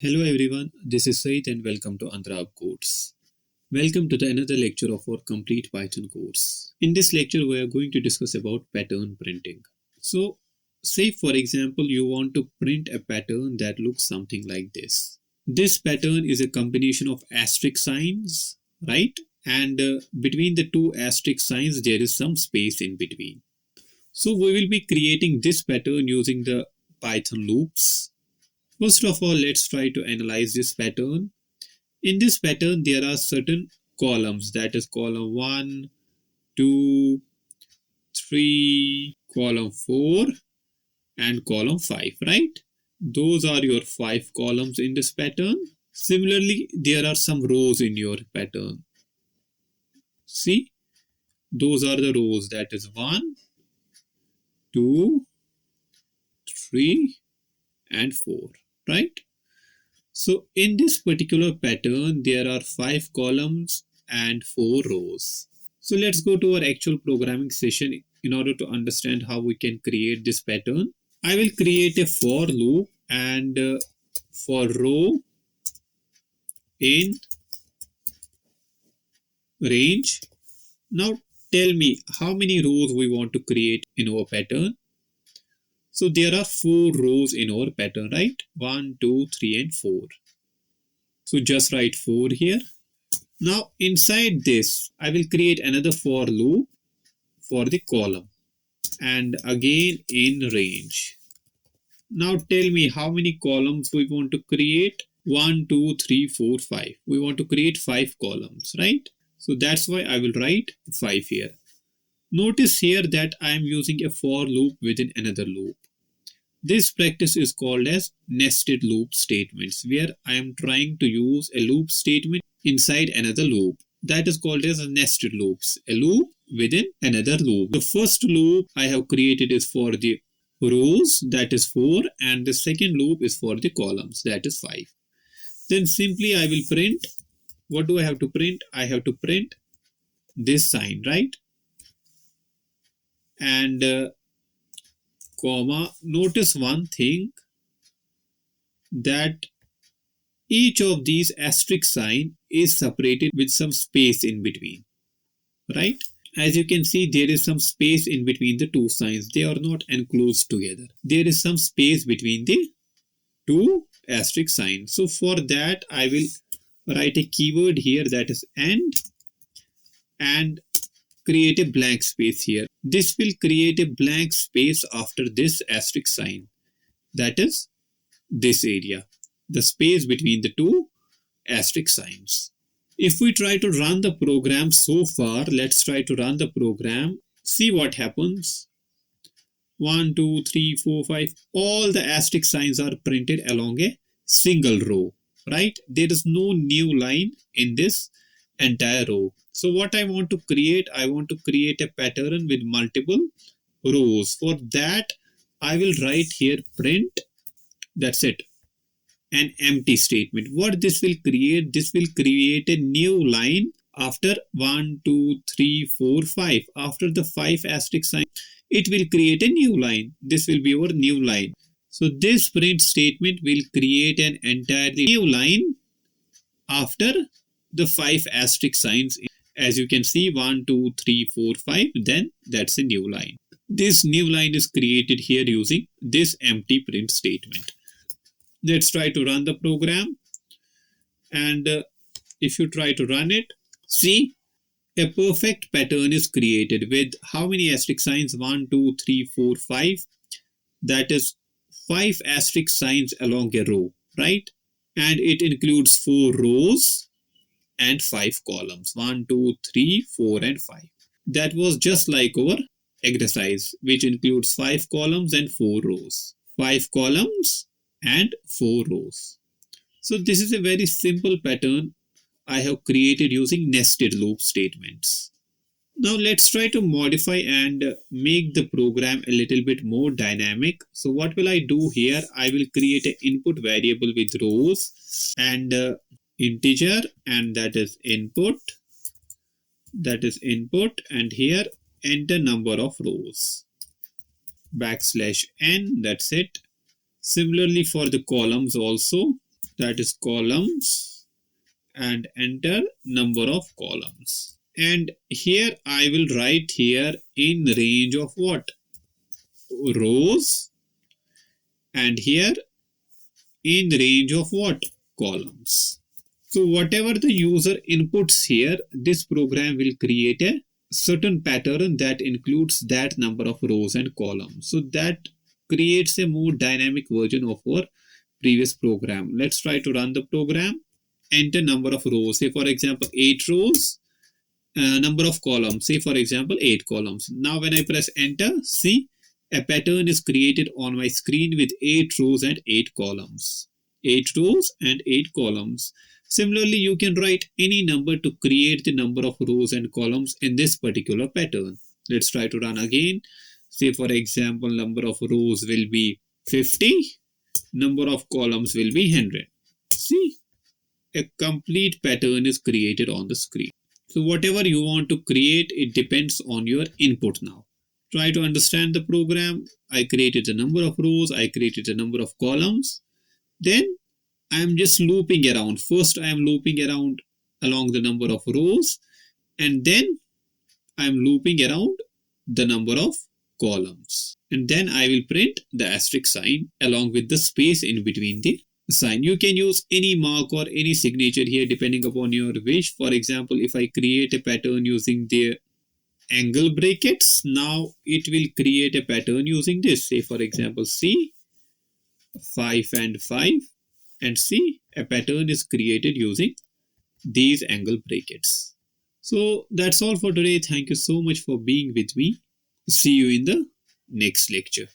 Hello everyone, this is Said and welcome to AndrabCodes. Welcome to the another lecture of our complete Python course. In this lecture, we are going to discuss about pattern printing. So, say for example, you want to print a pattern that looks something like this. This pattern is a combination of asterisk signs, right? And between the two asterisk signs, there is some space in between. So, we will be creating this pattern using the Python loops. First of all, let's try to analyze this pattern. In this pattern, there are certain columns, that is column 1, 2, 3, column 4 and column 5, right? Those are your 5 columns in this pattern. Similarly, there are some rows in your pattern. See, those are the rows, that is 1, 2, 3 and 4, right? So in this particular pattern, there are 5 columns and 4 rows. So let's go to our actual programming session in order to understand how we can create this pattern. I will create a for loop and for row in range. Now tell me how many rows we want to create in our pattern. So there are 4 rows in our pattern, right? 1, 2, 3 and 4. So just write 4 here. Now inside this, I will create another for loop for the column and again in range. Now tell me how many columns we want to create. 1, 2, 3, 4, 5. We want to create 5 columns, right? So that's why I will write 5 here. Notice here that I am using a for loop within another loop. This practice is called as nested loop statements, where I am trying to use a loop statement inside another loop. That is called as nested loops, a loop within another loop. The first loop I have created is for the rows, that is 4, and the second loop is for the columns, that is 5. Then simply I will print. What do I have to print? I have to print this sign, right? And comma, notice one thing, that each of these asterisk sign is separated with some space in between, right? As you can see, there is some space in between the two signs. They are not enclosed together. There is some space between the two asterisk signs. So for that, I will write a keyword here, that is end, and create a blank space here. This will create a blank space after this asterisk sign, that is this area, the space between the two asterisk signs. If we try to run the program so far, let's try to run the program. See what happens. 1, 2, 3, 4, 5. All the asterisk signs are printed along a single row, right? There is no new line in this entire row. So what I want to create, I want to create a pattern with multiple rows. For that, I will write here print. That's it. An empty statement. What this will create? This will create a new line after 1, 2, 3, 4, 5. After the 5 asterisk sign, it will create a new line. This will be our new line. So this print statement will create an entirely new line after the 5 asterisk signs. As you can see, 1, 2, 3, 4, 5, then that's a new line. This new line is created here using this empty print statement. Let's try to run the program. And if you try to run it, see, a perfect pattern is created with how many asterisk signs? 1, 2, 3, 4, 5. That is 5 asterisk signs along a row, right? And it includes 4 rows and 5 columns. 1, 2, 3, 4 and 5. That was just like our exercise, which includes 5 columns and 4 rows. 5 columns and 4 rows. So this is a very simple pattern I have created using nested loop statements. Now let's try to modify and make the program a little bit more dynamic. So what will I do here? I will create an input variable with rows and integer, and that is input. That is input, and here enter number of rows. \n, that's it. Similarly for the columns also, that is columns, and enter number of columns. And here I will write here in range of what? Rows, and here in range of what? Columns. So whatever the user inputs here, this program will create a certain pattern that includes that number of rows and columns. So that creates a more dynamic version of our previous program. Let's try to run the program. Enter number of rows. Say for example 8 rows. Number of columns. Say for example 8 columns. Now when I press enter, see a pattern is created on my screen with 8 rows and 8 columns. 8 rows and 8 columns. Similarly, you can write any number to create the number of rows and columns in this particular pattern. Let's try to run again. Say for example, number of rows will be 50. Number of columns will be 100. See, a complete pattern is created on the screen. So whatever you want to create, it depends on your input now. Try to understand the program. I created the number of rows. I created the number of columns. Then I am just looping around. First, I am looping around along the number of rows, and then I am looping around the number of columns. And then I will print the asterisk sign along with the space in between the sign. You can use any mark or any signature here depending upon your wish. For example, if I create a pattern using the angle brackets, now it will create a pattern using this. Say for example, C, 5 and 5. And see, a pattern is created using these angle brackets. So that's all for today. Thank you so much for being with me. See you in the next lecture.